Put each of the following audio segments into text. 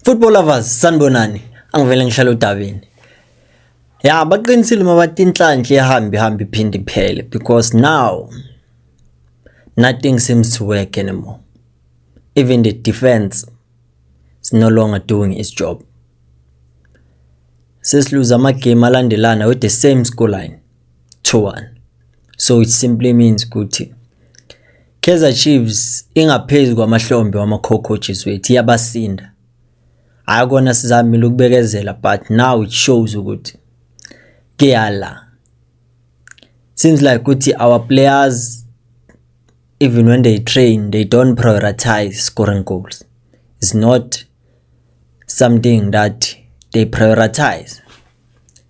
Football lovers, sanibonani. Angivele ngihlala uDabini. Ya baqinisile mabathi inhlanhla ihambi iphinde iphele because now nothing seems to work anymore. Even the defense is no longer doing its job. Sesiluza amagame alandelana with the same scoreline, 2-1. So it simply means ukuthi Kaizer Chiefs ingaphezulu kwamahlombe wama-coaches wethu iyabasinda. Akona sizamile ukubekezela but now it shows ukuthi kuyala. Seems like ukuthi our players, even when they train, they don't prioritize scoring goals. It's not something that they prioritize.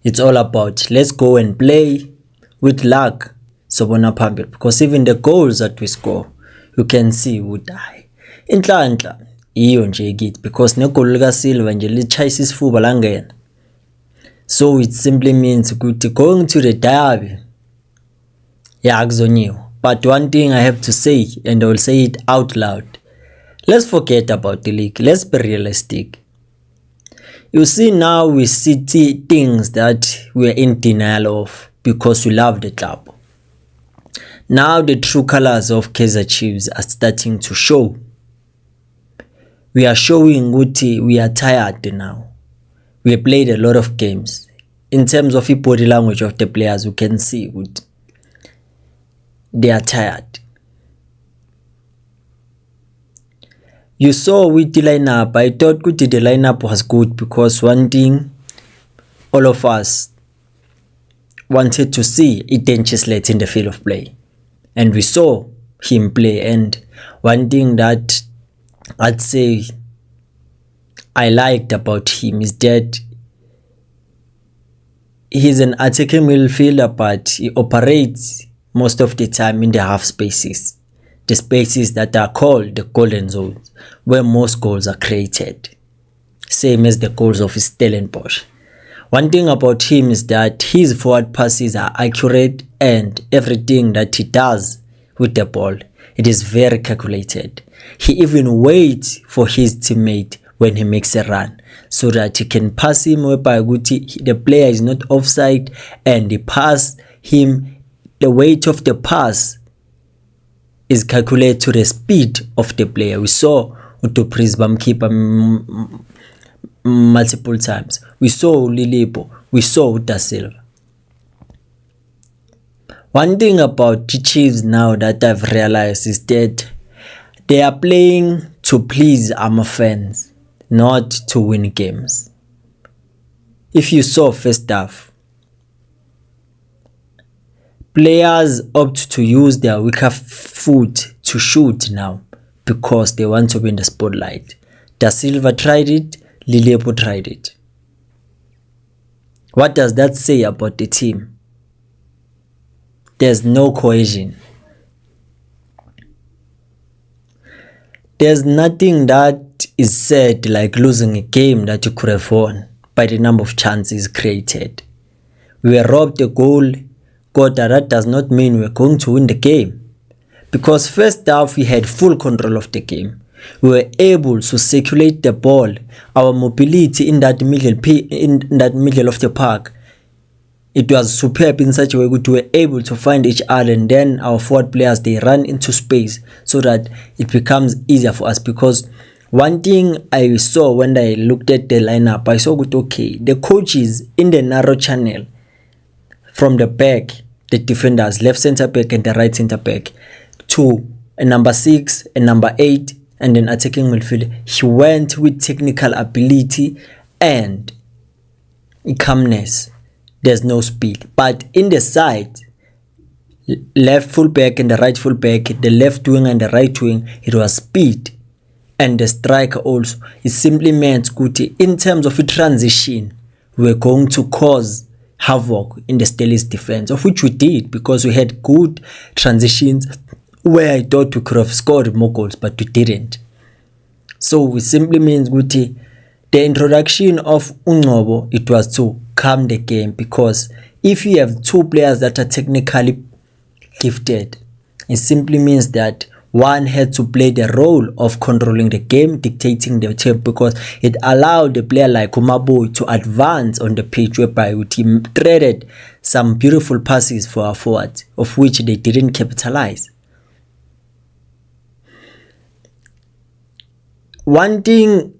It's all about let's go and play with luck. Sobona phambili because even the goals that we score, you can see would die. Inhlanhla iyo nje kithi because negoli lika Silva nje lichayisa isifuba langena. So it simply means ukuthi going to the derby yakuzonyiwa. But one thing I have to say, and I will say it out loud, let's forget about the league. Let's be realistic. You see, now we see things that we are in denial of because we love the club. Now the true colors of Kaizer Chiefs are starting to show. We are showing ukuthi we are tired now. We played a lot of games. In terms of the body language of the players, you can see ukuthi they are tired. You saw with the lineup, I thought the lineup was good because one thing all of us wanted to see Eden Chislett in the field of play. And we saw him play. And one thing that I'd say I liked about him is that he's an attacking midfielder, but he operates most of the time in the half spaces. The spaces that are called the golden zones, where most goals are created. Same as the goals of Stellenbosch. One thing about him is that his forward passes are accurate and everything that he does with the ball, it is very calculated. He even waits for his teammate when he makes a run so that he can pass him whereby the player is not offside and he pass him. The weight of the pass is calculated to the speed of the player. We saw Utopris Bamkeeper multiple times. We saw Lilipo. We saw Da Silva. One thing about the Chiefs now that I've realized is that they are playing to please our fans, not to win games. If you saw first half, players opt to use their weaker foot to shoot now because they want to be in the spotlight. Da Silva tried it, Lilipo tried it. What does that say about the team? There's no cohesion. There's nothing that is said like losing a game that you could have won by the number of chances created. We were robbed a goal. God, that does not mean we're going to win the game. Because first half we had full control of the game. We were able to circulate the ball. Our mobility in that middle of the park, it was superb in such a way that we were able to find each other, and then our forward players, they run into space so that it becomes easier for us. Because one thing I saw when I looked at the lineup, I saw that okay, the coaches in the narrow channel from the back, the defenders, left center back and the right center back, to a number 6, a number 8, and then attacking midfield. He went with technical ability and calmness. There's no speed. But in the side, left full back and the right full back, the left wing and the right wing, it was speed. And the striker also. It simply meant good in terms of a transition, we're going to cause havoc in the Steelers defense, of which we did because we had good transitions where I thought we could have scored more goals, but we didn't. So it simply means the introduction of Ungobo, it was to calm the game, because if you have two players that are technically gifted, it simply means that one had to play the role of controlling the game, dictating the tempo, because it allowed a player like Umaboy to advance on the pitch, whereby he threaded some beautiful passes for our forwards, of which they didn't capitalize. One thing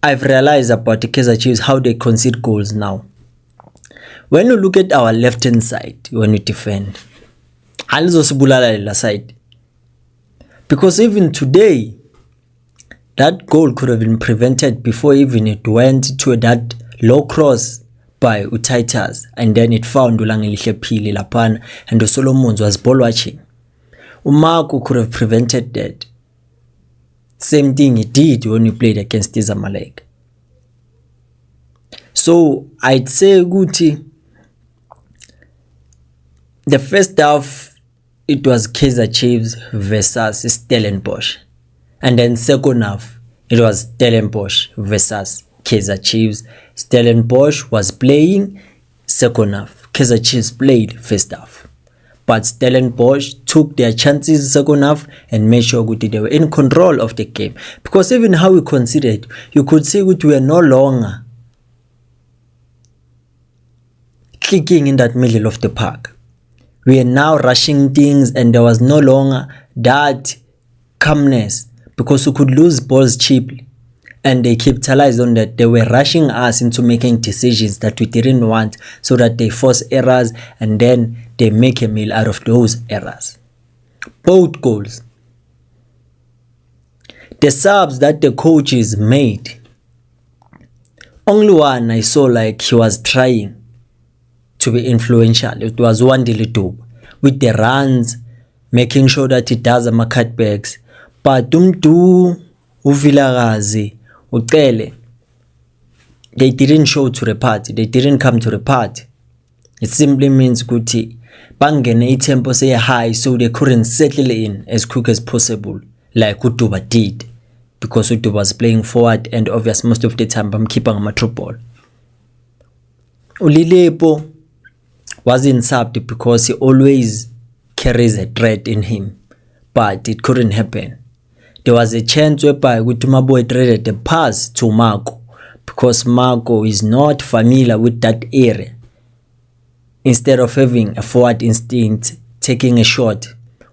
I've realized about the Kaizer Chiefs, how they concede goals now. When you look at our left hand side, when we defend, side, because even today, that goal could have been prevented before even it went to that low cross by Utaitas, and then it found Ulangelihle Phili lapana, and the Solomons was ball watching. Umarco could have prevented that. Same thing he did when we played against Zamalek. So I'd say Guti, the first half it was Kaizer Chiefs versus Stellenbosch, and then second half it was Stellenbosch versus Kaizer Chiefs. Stellenbosch was playing second half, Kaizer Chiefs played first half, but Stellenbosch took their chances second half and made sure that they were in control of the game. Because even how we considered, you could see that we were no longer kicking in that middle of the park. We are now rushing things, and there was no longer that calmness, because we could lose balls cheaply, and they capitalized on that. They were rushing us into making decisions that we didn't want, so that they force errors and then they make a meal out of those errors. Both goals. The subs that the coaches made, only one I saw like he was trying to be influential. It was Wandile Dube, with the runs, making sure that he does the cutbacks. But Umdu, Uvilagazi, Utele, they didn't show to the party. They didn't come to the party. It simply means Guti Bangene tempo say high, so they couldn't settle in as quick as possible, like Utuba did, because Utuba was playing forward, and obviously most of the time I'm keeping my true ball. Ulilepo wasn't subbed because he always carries a threat in him, but it couldn't happen. There was a chance whereby Umaboy traded the pass to Marco, because Marco is not familiar with that area. Instead of having a forward instinct, taking a shot,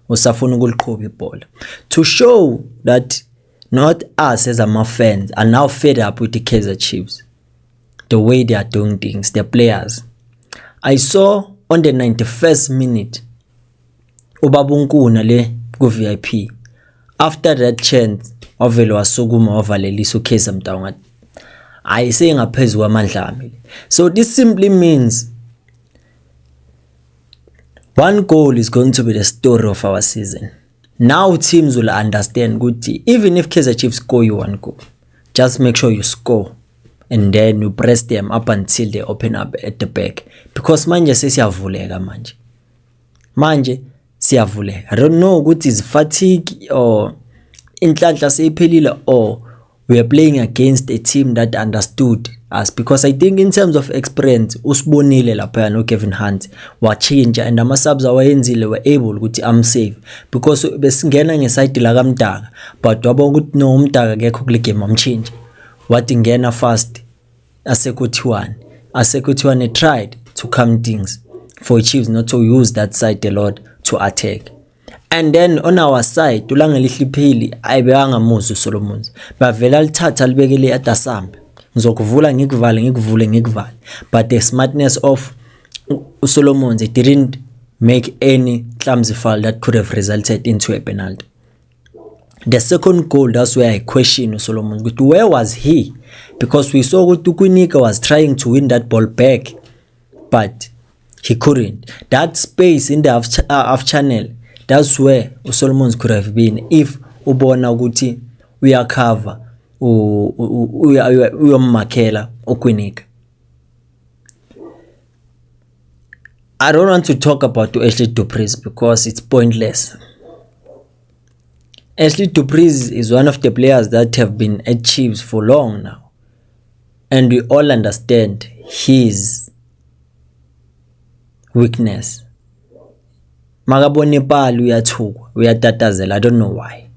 usafuna ukuliqhuba ibhola, to show that not us as our fans are now fed up with the Kaizer Chiefs, the way they are doing things, their players. I saw on the 91st minute Ubabunkuna le ku VIP, after that chance ovelo wasukuma wavalelisa uKaizer Mtaunga, ayise ngaphezulu kwamandla ami. So this simply means one goal is going to be the story of our season. Now teams will understand good. Even if Kaizer Chiefs score you one goal, just make sure you score, and then you press them up until they open up at the back. Because manje siyavuleka manje. Manje siyavuleka. I don't know what is fatigue or inhlanhla seyiphelile, or we are playing against a team that understood us, because I think in terms of experience usibonile lapha no Kevin Hunt wa change, and ama subs awayenzile were able ukuthi am save, because besingena ngeside la kaMdaka, but wabona ukuthi no uMdaka akekho kule game amchange, wathi ngena fast asekuthiwane tried to calm things for Chiefs not to use that side a lot to attack. And then on our side uLangelihle Phili ayibekanga muzu Solomons, bavela lithatha libekele atasambe, ngizokuvula ngikuvale, but the smartness of Solomons, it didn't make any clumsy foul that could have resulted into a penalty. The second goal, that's where I question Solomons, but where was he? Because we saw Tukunika was trying to win that ball back, but he couldn't. That space in the half channel, that's where Solomons could have been if ubona ukuthi uyacover uyomakela uKwinika. I don't want to talk about Ashley Duprez because it's pointless. Ashley Duprez is one of the players that have been at Chiefs for long now, and we all understand his weakness. Makabone palo uyathukwa. uyatatazela, I don't know why.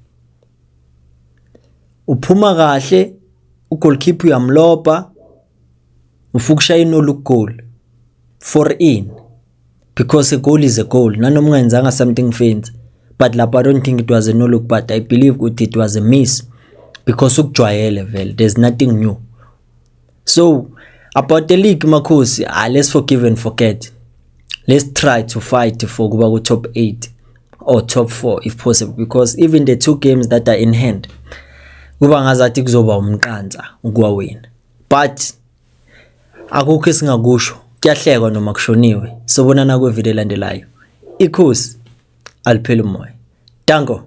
Uphuma kahle, ugoalkeeper uyamlopa, ufukushaya inolu goal for in, because a goal is a goal. Nanoma ungenzanga something fancy, but lapha I don't think it was a no look, but I believe it was a miss, because ukujwayele vele, there's nothing new. So about the league makhosi, let's forgive and forget. Let's try to fight for kuba ku top 8 or top 4 if possible, because even the 2 games that are in hand kuba ngazathi kuzoba umqanza ukuwa win. But akukho esingakusho, kuyahlekwa noma kushoniwe. Sobonana kwevideo elandelayo. Ikhosi aliphele umoya. Danko.